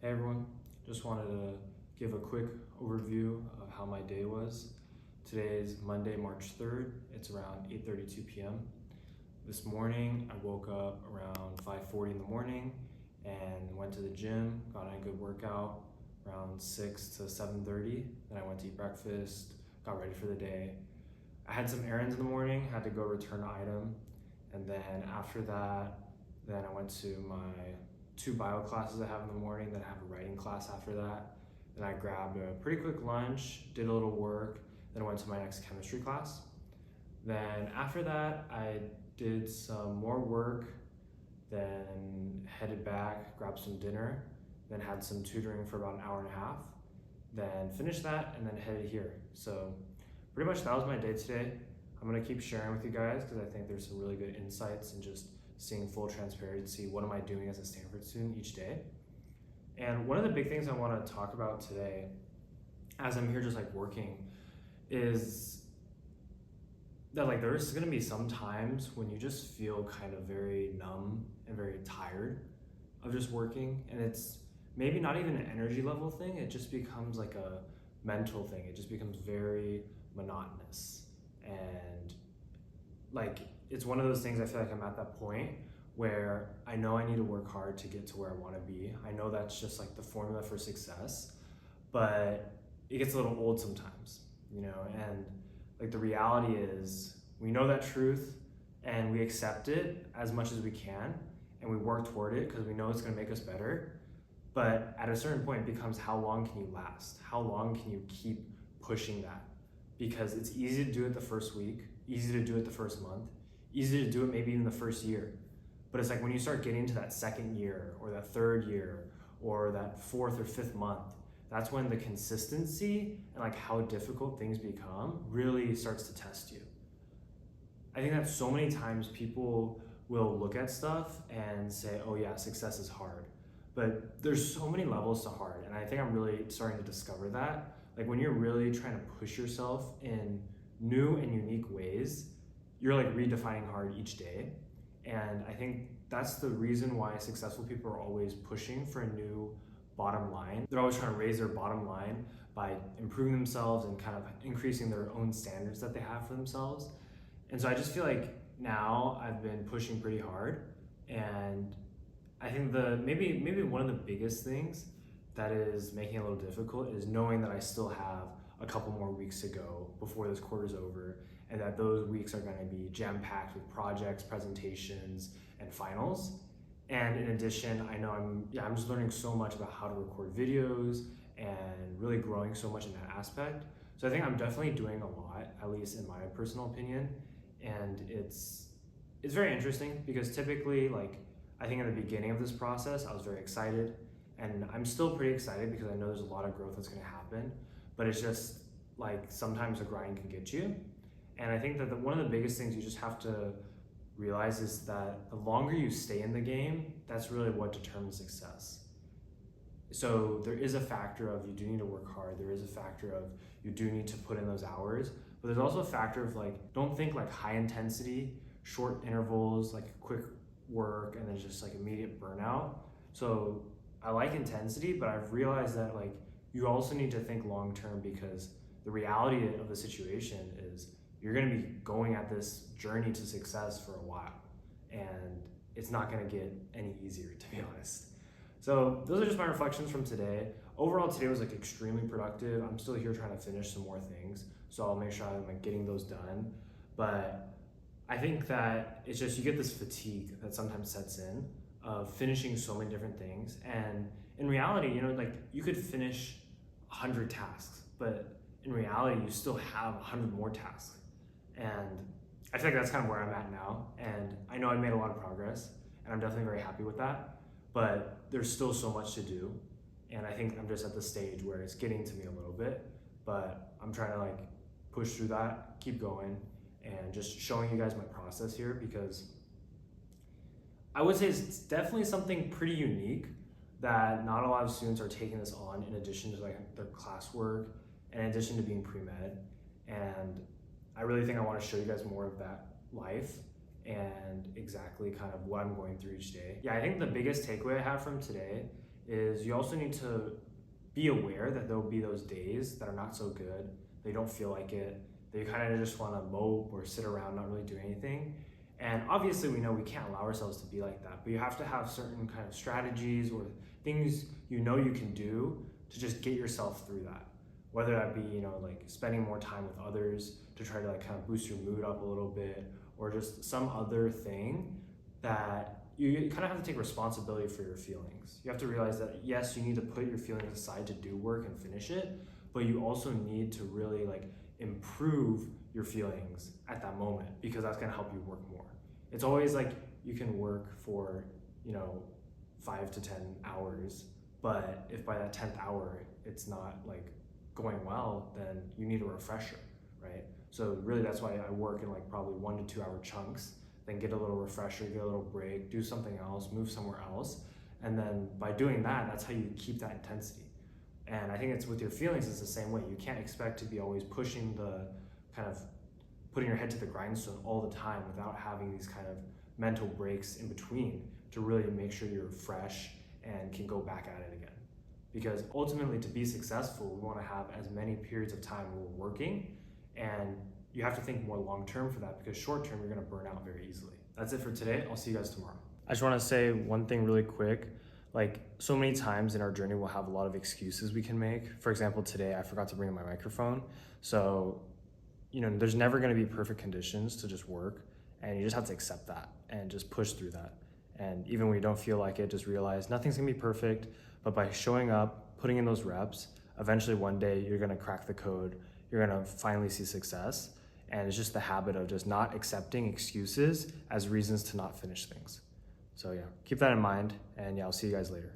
Hey everyone, just wanted to give a quick overview of how my day was. Today is Monday, March 3rd. It's around 8:32 p.m. This morning, I woke up around 5:40 in the morning and went to the gym, got in a good workout around 6 to 7:30. Then I went to eat breakfast, got ready for the day. I had some errands in the morning, had to go return an item, and then after that, then I went to my two bio classes I have in the morning, then I have a writing class after that. Then I grabbed a pretty quick lunch, did a little work, then I went to my next chemistry class. Then after that, I did some more work, then headed back, grabbed some dinner, then had some tutoring for about an hour and a half, then finished that, and then headed here. So pretty much that was my day today. I'm gonna keep sharing with you guys because I think there's some really good insights and just seeing full transparency. What am I doing as a Stanford student each day? And one of the big things I want to talk about today, as I'm here just like working, is that like there's gonna be some times when you just feel kind of very numb and very tired of just working, and it's maybe not even an energy level thing. It just becomes like a mental thing. It just becomes very monotonous, and like it's one of those things. I feel like I'm at that point where I know I need to work hard to get to where I want to be. I know that's just like the formula for success, but it gets a little old sometimes, and like the reality is we know that truth and we accept it as much as we can and we work toward it because we know it's going to make us better. But at a certain point, it becomes how long can you last? How long can you keep pushing that? Because it's easy to do it the first week, easy to do it the first month, easy to do it maybe even the first year. But it's like when you start getting to that second year or that third year or that fourth or fifth month, that's when the consistency and like how difficult things become really starts to test you. I think that so many times people will look at stuff and say, oh yeah, success is hard. But there's so many levels to hard. And I think I'm really starting to discover that. Like when you're really trying to push yourself in new and unique ways, you're like redefining hard each day. And I think that's the reason why successful people are always pushing for a new bottom line. They're always trying to raise their bottom line by improving themselves and kind of increasing their own standards that they have for themselves. And so I just feel like now I've been pushing pretty hard, and I think maybe one of the biggest things that is making it a little difficult is knowing that I still have a couple more weeks to go before this quarter's over, and that those weeks are going to be jam-packed with projects, presentations, and finals. And in addition, I know I'm just learning so much about how to record videos and really growing so much in that aspect. So I think I'm definitely doing a lot, at least in my personal opinion. And it's very interesting because typically, like, I think in the beginning of this process, I was very excited, and I'm still pretty excited because I know there's a lot of growth that's going to happen, but it's just like sometimes the grind can get you. And I think that one of the biggest things you just have to realize is that the longer you stay in the game, that's really what determines success. So there is a factor of you do need to work hard. There is a factor of you do need to put in those hours, but there's also a factor of like, don't think like high intensity, short intervals, like quick work, and then just like immediate burnout. So I like intensity, but I've realized that like you also need to think long term, because the reality of the situation is you're going to be going at this journey to success for a while, and it's not going to get any easier, to be honest. So those are just my reflections from today. Overall, today was like extremely productive. I'm still here trying to finish some more things, so I'll make sure I'm like getting those done. But I think that it's just you get this fatigue that sometimes sets in of finishing so many different things. And in reality, like you could finish 100 tasks, but in reality, you still have 100 more tasks. And I feel like that's kind of where I'm at now. And I know I made a lot of progress, and I'm definitely very happy with that. But there's still so much to do. And I think I'm just at the stage where it's getting to me a little bit, but I'm trying to like push through that, keep going, and just showing you guys my process here, because I would say it's definitely something pretty unique that not a lot of students are taking this on, in addition to like their classwork and in addition to being pre-med. And I really think I want to show you guys more of that life and exactly kind of what I'm going through each day. Yeah, I think the biggest takeaway I have from today is you also need to be aware that there'll be those days that are not so good, they don't feel like it, they kind of just want to mope or sit around, not really do anything. And obviously we know we can't allow ourselves to be like that, but you have to have certain kind of strategies or things you know you can do to just get yourself through that. Whether that be, like spending more time with others to try to like kind of boost your mood up a little bit, or just some other thing that you kind of have to take responsibility for your feelings. You have to realize that yes, you need to put your feelings aside to do work and finish it, but you also need to really like improve your feelings at that moment, because that's going to help you work more. It's always like you can work for 5 to 10 hours, but if by that 10th hour it's not like going well, then you need a refresher, right? So really that's why I work in like probably 1 to 2 hour chunks, then get a little refresher, get a little break, do something else, move somewhere else. And then by doing that, that's how you keep that intensity. And I think it's with your feelings, it's the same way. You can't expect to be always pushing the kind of putting your head to the grindstone all the time without having these kind of mental breaks in between to really make sure you're fresh and can go back at it again. Because ultimately, to be successful, we want to have as many periods of time where we're working, and you have to think more long term for that, because short term, you're going to burn out very easily. That's it for today. I'll see you guys tomorrow. I just want to say one thing really quick. Like, so many times in our journey, we'll have a lot of excuses we can make. For example, today I forgot to bring my microphone. So, there's never going to be perfect conditions to just work, and you just have to accept that and just push through that. And even when you don't feel like it, just realize nothing's going to be perfect, but by showing up, putting in those reps, eventually one day you're going to crack the code. You're going to finally see success. And it's just the habit of just not accepting excuses as reasons to not finish things. So yeah, keep that in mind, and yeah, I'll see you guys later.